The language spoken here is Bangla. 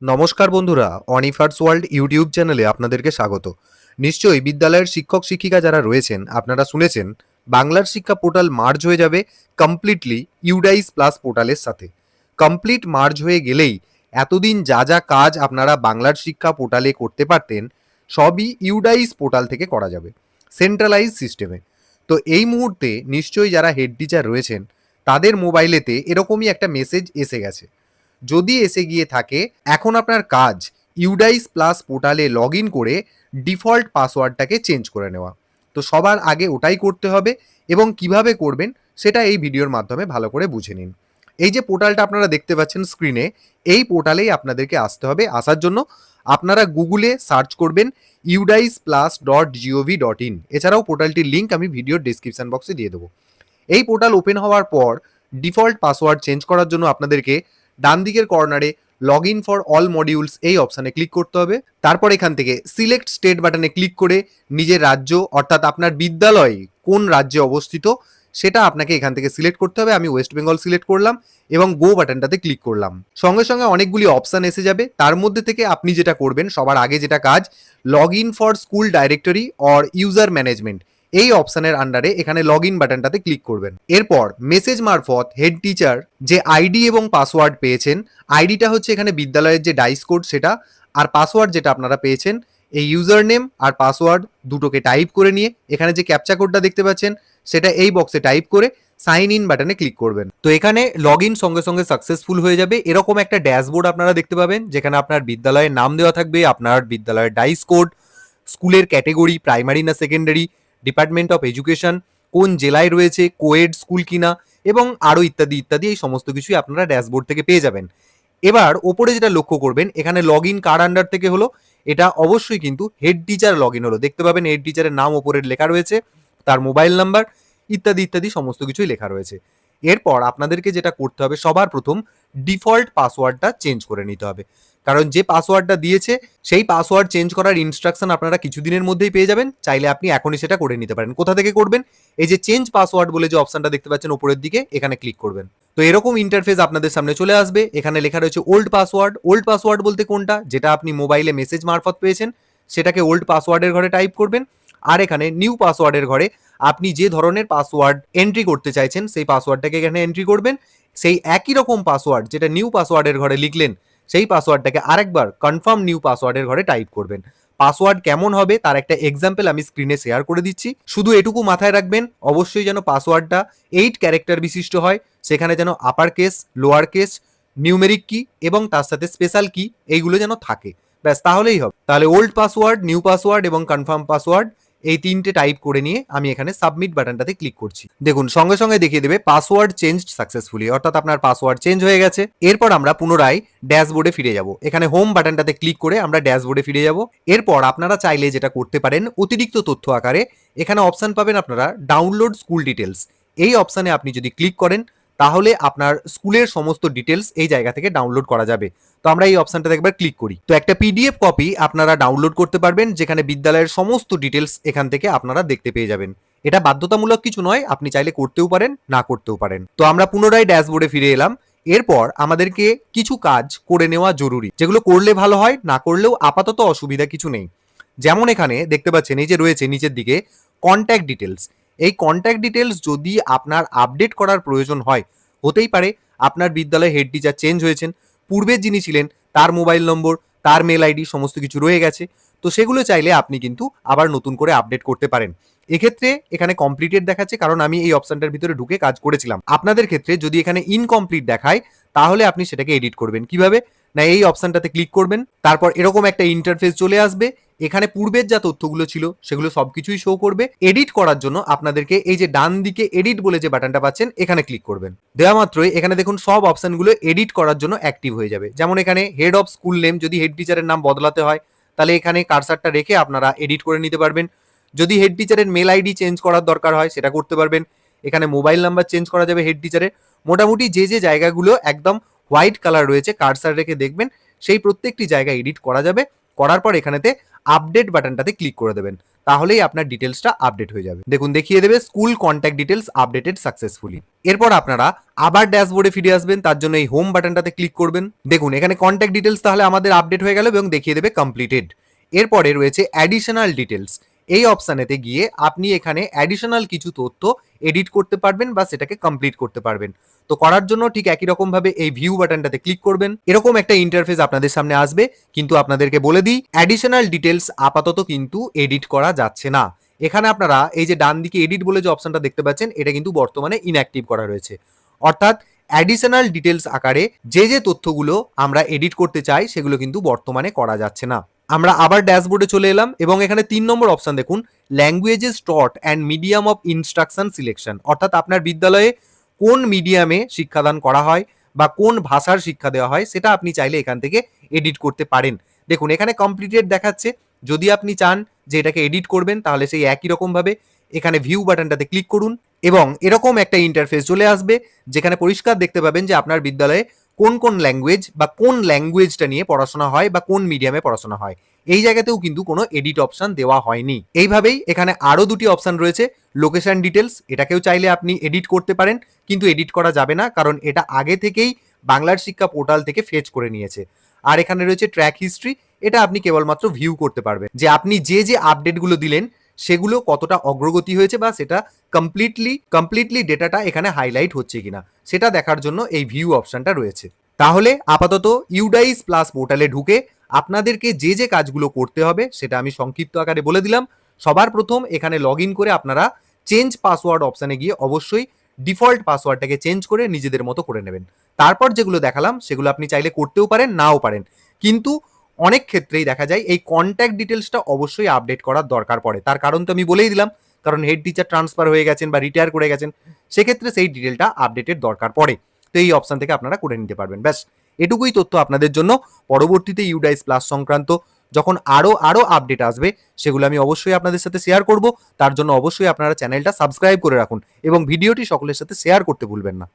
নমস্কার বন্ধুরা, অনিফার্স ওয়ার্ল্ড ইউটিউব চ্যানেলে আপনাদেরকে স্বাগত। নিশ্চয়ই বিদ্যালয়ের শিক্ষক শিক্ষিকা যারা রয়েছেন আপনারা শুনেছেন বাংলার শিক্ষা পোর্টাল মার্জ হয়ে যাবে কমপ্লিটলি ইউডাইস প্লাস পোর্টালের সাথে। কমপ্লিট মার্জ হয়ে গেলেই এতদিন যা যা কাজ আপনারা বাংলার শিক্ষা পোর্টালে করতে পারতেন সবই ইউডাইস পোর্টাল থেকে করা যাবে সেন্ট্রালাইজ সিস্টেমে। তো এই মুহূর্তে নিশ্চয়ই যারা হেড টিচার রয়েছেন তাদের মোবাইলেতে এরকমই একটা মেসেজ এসে গেছে। যদি এসে গিয়ে থাকে, এখন আপনার কাজ ইউডাইস প্লাস পোর্টালে লগ ইন করে ডিফল্ট পাসওয়ার্ডটাকে চেঞ্জ করে নেওয়া। তো সবার আগে ওটাই করতে হবে এবং কিভাবে করবেন সেটা এই ভিডিওর মাধ্যমে ভালো করে বুঝে নিন। এই যে পোর্টালটা আপনারা দেখতে পাচ্ছেন স্ক্রিনে, এই পোর্টালেই আপনাদেরকে আসতে হবে। আসার জন্য আপনারা গুগলে সার্চ করবেন udais+.gov.in। এছাড়াও পোর্টালটির লিঙ্ক আমি ভিডিওর ডিসক্রিপশন বক্সে দিয়ে দেবো। এই পোর্টাল ওপেন হওয়ার পর ডিফল্ট পাসওয়ার্ড চেঞ্জ করার জন্য আপনাদেরকে ডান দিকের কর্নারে log in for all modules এই অপশানে ক্লিক করতে হবে। তারপর এখান থেকে সিলেক্ট স্টেট বাটনে ক্লিক করে নিজের রাজ্য অর্থাৎ আপনার বিদ্যালয় কোন রাজ্যে অবস্থিত সেটা আপনাকে এখান থেকে সিলেক্ট করতে হবে। আমি ওয়েস্ট বেঙ্গল সিলেক্ট করলাম এবং গো বাটনটাতে ক্লিক করলাম। সঙ্গে সঙ্গে অনেকগুলি অপশান এসে যাবে। তার মধ্যে থেকে আপনি যেটা করবেন, সবার আগে যেটা কাজ, log in for school directory or user management এই অপশানের আন্ডারে এখানে লগ ইন বাটনটাতে ক্লিক করবেন। এরপর মেসেজ মারফত হেড টিচার যে আইডি এবং পাসওয়ার্ড পেয়েছেন, আইডিটা হচ্ছে এখানে বিদ্যালয়ের যে ডাইস কোড সেটা, আর পাসওয়ার্ড যেটা আপনারা পেয়েছেন এই ইউজার নেম আর পাসওয়ার্ড দুটোকে টাইপ করে নিয়ে এখানে যে ক্যাপচা কোডটা দেখতে পাচ্ছেন সেটা এই বক্সে টাইপ করে সাইন ইন বাটনে ক্লিক করবেন। তো এখানে লগ ইন সঙ্গে সঙ্গে সাকসেসফুল হয়ে যাবে। এরকম একটা ড্যাশবোর্ড আপনারা দেখতে পাবেন যেখানে আপনার বিদ্যালয়ের নাম দেওয়া থাকবে, আপনার বিদ্যালয়ের ডাইস কোড, স্কুলের ক্যাটেগরি প্রাইমারি না সেকেন্ডারি, ডিপার্টমেন্ট অফ এডুকেশন, কোন জেলায় রয়েছে, কোয়েড স্কুল কিনা এবং আরও ইত্যাদি ইত্যাদি এই সমস্ত কিছুই আপনারা ড্যাশবোর্ড থেকে পেয়ে যাবেন। এবার ওপরে যেটা লক্ষ্য করবেন এখানে লগ ইন কার আন্ডার থেকে হলো, এটা অবশ্যই কিন্তু হেড টিচার লগ ইন হলো। দেখতে পাবেন হেড টিচারের নাম ওপরে লেখা রয়েছে, তার মোবাইল নাম্বার ইত্যাদি ইত্যাদি সমস্ত কিছুই লেখা রয়েছে। এরপর আপনাদেরকে যেটা করতে হবে, সবার প্রথম ডিফল্ট পাসওয়ার্ডটা চেঞ্জ করে নিতে হবে। কারণ যে পাসওয়ার্ডটা দিয়েছে সেই পাসওয়ার্ড চেঞ্জ করার ইনস্ট্রাকশন আপনারা কিছুদিনের মধ্যেই পেয়ে যাবেন। চাইলে আপনি এখনই সেটা করে নিতে পারেন। কোথা থেকে করবেন? এই যে চেঞ্জ পাসওয়ার্ড বলে যে অপশনটা দেখতে পাচ্ছেন উপরের দিকে, এখানে ক্লিক করবেন। তো এরকম ইন্টারফেস আপনাদের সামনে চলে আসবে। এখানে লেখা রয়েছে ওল্ড পাসওয়ার্ড। ওল্ড পাসওয়ার্ড বলতে কোনটা? যেটা আপনি মোবাইলে মেসেজ মারফত পেয়েছেন সেটাকে ওল্ড পাসওয়ার্ডের ঘরে টাইপ করবেন। আর এখানে নিউ পাসওয়ার্ডের ঘরে আপনি যে ধরনের পাসওয়ার্ড এন্ট্রি করতে চাইছেন সেই পাসওয়ার্ডটাকে এখানে এন্ট্রি করবেন। সেই একই রকম পাসওয়ার্ড যেটা নিউ পাসওয়ার্ডের ঘরে লিখলেন সেই পাসওয়ার্ডটাকে আরেকবার কনফার্ম নিউ পাসওয়ার্ডের ঘরে টাইপ করবেন। পাসওয়ার্ড কেমন হবে তার একটা এক্সাম্পল আমি স্ক্রিনে শেয়ার করে দিচ্ছি। শুধু এটুকু মাথায় রাখবেন, অবশ্যই যেন পাসওয়ার্ডটা 8 ক্যারেক্টার বিশিষ্ট হয়। সেখানে যেন upper case, lower case, numeric কি এবং তার সাথে স্পেশাল কি এইগুলো যেন থাকে। ব্যাস, তাহলেই হবে। তাহলে ওল্ড পাসওয়ার্ড, নিউ পাসওয়ার্ড এবং কনফার্ম পাসওয়ার্ড এই তিনটে টাইপ করে নিয়ে আমি এখানে সাবমিট বাটনটাতে ক্লিক করছি। দেখুন সঙ্গে সঙ্গে দেখিয়ে দেবে পাসওয়ার্ড চেঞ্জড সাকসেসফুলি, অর্থাৎ আপনার পাসওয়ার্ড চেঞ্জ হয়ে গেছে। এরপর আমরা পুনরায় ড্যাশবোর্ডে ফিরে যাব। এখানে হোম বাটনটাতে ক্লিক করে আমরা ড্যাশবোর্ডে ফিরে যাব। এরপর আপনারা চাইলে যেটা করতে পারেন, অতিরিক্ত তথ্য আকারে এখানে অপশন পাবেন আপনারা ডাউনলোড স্কুল ডিটেলস। এই অপশনে আপনি যদি ক্লিক করেন তাহলে আপনার স্কুলের সমস্ত ডিটেলস এই জায়গা থেকে ডাউনলোড করা যাবে। তো আমরা এই অপশনটাতে একবার ক্লিক করি। তো একটা পিডিএফ কপি আপনারা ডাউনলোড করতে পারবেন যেখানে বিদ্যালয়ের সমস্ত ডিটেলস এখান থেকে আপনারা দেখতে পেয়ে যাবেন। এটা বাধ্যতামূলক কিছু নয়, আপনি চাইলে করতেও পারেন, না করতেও পারেন। তো আমরা পুনরায় ড্যাশবোর্ডে ফিরে এলাম। এরপর আমাদেরকে কিছু কাজ করে নেওয়া জরুরি, যেগুলো করলে ভালো হয়, না করলেও আপাতত অসুবিধা কিছু নেই। যেমন এখানে দেখতে পাচ্ছেন এই যে রয়েছে নিচের দিকে কন্ট্যাক্ট ডিটেলস। এই কন্ট্যাক্ট ডিটেলস যদি আপনার আপডেট করার প্রয়োজন হয়, হতেই পারে আপনার বিদ্যালয়ে হেড টিচার চেঞ্জ হয়েছেন, পূর্বের যিনি ছিলেন তার মোবাইল নম্বর, তার মেল আইডি সমস্ত কিছু রয়ে গেছে, তো সেগুলো চাইলে আপনি কিন্তু আবার নতুন করে আপডেট করতে পারেন। এক্ষেত্রে এখানে কমপ্লিটেড দেখাচ্ছে কারণ আমি এই অপশনটার ভিতরে ঢুকে কাজ করেছিলাম। আপনাদের ক্ষেত্রে যদি এখানে ইনকমপ্লিট দেখায় তাহলে আপনি সেটাকে এডিট করবেন কিভাবে না, এই অপশনটাতে ক্লিক করবেন। তারপর এরকম একটা ইন্টারফেস চলে আসবে। এখানে পূর্বের যা তথ্যগুলো ছিল সেগুলো সবকিছুই শো করবে। এডিট করার জন্য আপনাদেরকে এই যে ডান দিকে এডিট বলে যে বাটনটা পাচ্ছেন এখানে ক্লিক করবেন। দেওয়া মাত্রই এখানে দেখুন সব অপশনগুলো এডিট করার জন্য অ্যাক্টিভ হয়ে যাবে। যেমন এখানে হেড অফ স্কুল নেম, যদি হেড টিচারের নাম বদলাতে হয় তাহলে এখানে কার্সারটা রেখে আপনারা এডিট করে নিতে পারবেন। যদি হেড টিচারের মেল আইডি চেঞ্জ করার দরকার হয় সেটা করতে পারবেন। এখানে মোবাইল নাম্বার চেঞ্জ করা যাবে হেড টিচারের। মোটামুটি যে যে জায়গাগুলো একদম হোয়াইট কালার রয়েছে কার্সার রেখে দেখবেন সেই প্রত্যেকটি জায়গা এডিট করা যাবে। করার পর এখানেতে আপডেট বাটনটাতে ক্লিক করে দেবেন, তাহলেই আপনার ডিটেলসটা আপডেট হয়ে যাবে। দেখুন দেখিয়ে দেবে school contact details updated successfully. এরপর আপনারা আবার ড্যাশবোর্ডে ফিরে আসবেন, তার জন্য এই হোম বাটনটাতে ক্লিক করবেন। দেখুন এখানে কন্ট্যাক্ট ডিটেলস তাহলে আমাদের আপডেট হয়ে গেল এবং দেখিয়ে দেবে কমপ্লিটেড। এরপরে রয়েছে অ্যাডিশনাল ডিটেলস। এই অপশানেতে গিয়ে আপনি এখানে অ্যাডিশনাল কিছু তথ্য এডিট করতে পারবেন বা সেটাকে কমপ্লিট করতে পারবেন। তো করার জন্য ঠিক একই রকম ভাবে এই ভিউ বাটনটাতে ক্লিক করবেন। এরকম একটা ইন্টারফেস আপনাদের সামনে আসবে, কিন্তু আপনাদেরকে বলে দিই অ্যাডিশনাল ডিটেলস আপাতত কিন্তু এডিট করা যাচ্ছে না। এখানে আপনারা এই যে ডান দিকে এডিট বলে যে অপশনটা দেখতে পাচ্ছেন, এটা কিন্তু বর্তমানে ইনঅ্যাক্টিভ করা রয়েছে। অর্থাৎ অ্যাডিশনাল ডিটেলস আকারে যে তথ্যগুলো আমরা এডিট করতে চাই সেগুলো কিন্তু বর্তমানে করা যাচ্ছে না। আমরা আবার ড্যাশবোর্ডে চলে এলাম এবং এখানে 3 নম্বর অপশন দেখুন, languages taught and medium of instruction selection. অর্থাৎ আপনার বিদ্যালয়ে কোন মিডিয়ামে শিক্ষাদান করা হয় বা কোন ভাষার শিক্ষা দেওয়া হয় সেটা আপনি চাইলে এখান থেকে এডিট করতে পারেন। দেখুন এখানে কমপ্লিটেড দেখাচ্ছে। যদি আপনি চান যে এটাকে এডিট করবেন তাহলে সেই একই রকমভাবে এখানে ভিউ বাটনটাতে ক্লিক করুন এবং এরকম একটা ইন্টারফেস চলে আসবে, যেখানে পরিষ্কার দেখতে পাবেন যে আপনার বিদ্যালয়ে কোন কোন ল্যাঙ্গুয়েজ বা কোন ল্যাঙ্গুয়েজটা নিয়ে পড়াশোনা হয় বা কোন মিডিয়ামে পড়াশোনা হয়। এই জায়গাতেও কিন্তু কোনো এডিট অপশন দেওয়া হয়নি। এইভাবেই এখানে আরো দুটি অপশন রয়েছে, লোকেশন ডিটেলস, এটাকেও চাইলে আপনি এডিট করতে পারেন, কিন্তু এডিট করা যাবে না কারণ এটা আগে থেকেই বাংলার শিক্ষা পোর্টাল থেকে ফেচ করে নিয়েছে। আর এখানে রয়েছে ট্র্যাক হিস্ট্রি, এটা আপনি কেবলমাত্র ভিউ করতে পারবেন যে আপনি যে আপডেটগুলো দিলেন সেগুলো কতটা অগ্রগতি হয়েছে বা সেটা কমপ্লিটলি ডেটাটা এখানে হাইলাইট হচ্ছে কিনা সেটা দেখার জন্য এই ভিউ অপশনটা রয়েছে। তাহলে আপাতত ইউডাইস প্লাস পোর্টালে ঢুকে আপনাদেরকে যে কাজগুলো করতে হবে সেটা আমি সংক্ষিপ্ত আকারে বলে দিলাম। সবার প্রথম এখানে লগ ইন করে আপনারা চেঞ্জ পাসওয়ার্ড অপশানে গিয়ে অবশ্যই ডিফল্ট পাসওয়ার্ডটাকে চেঞ্জ করে নিজেদের মতো করে নেবেন। তারপর যেগুলো দেখালাম সেগুলো আপনি চাইলে করতেও পারেন, নাও পারেন, কিন্তু অনেক ক্ষেত্রেই দেখা যায় এই কন্ট্যাক্ট ডিটেলসটা অবশ্যই আপডেট করার দরকার পড়ে। তার কারণ তো আমি বলেই দিলাম, কারণ হেড টিচার ট্রান্সফার হয়ে গেছেন বা রিটায়ার করে গেছেন, সেক্ষেত্রে সেই ডিটেলটা আপডেটের দরকার পড়ে। তো এই অপশন থেকে আপনারা করে নিতে পারবেন। ব্যাস এটুকুই তথ্য আপনাদের জন্য। পরবর্তীতে ইউডাইস প্লাস সংক্রান্ত যখন আরো আপডেট আসবে সেগুলো আমি অবশ্যই আপনাদের সাথে শেয়ার করব। তার জন্য অবশ্যই আপনারা চ্যানেলটা সাবস্ক্রাইব করে রাখুন এবং ভিডিওটি সকলের সাথে শেয়ার করতে ভুলবেন না।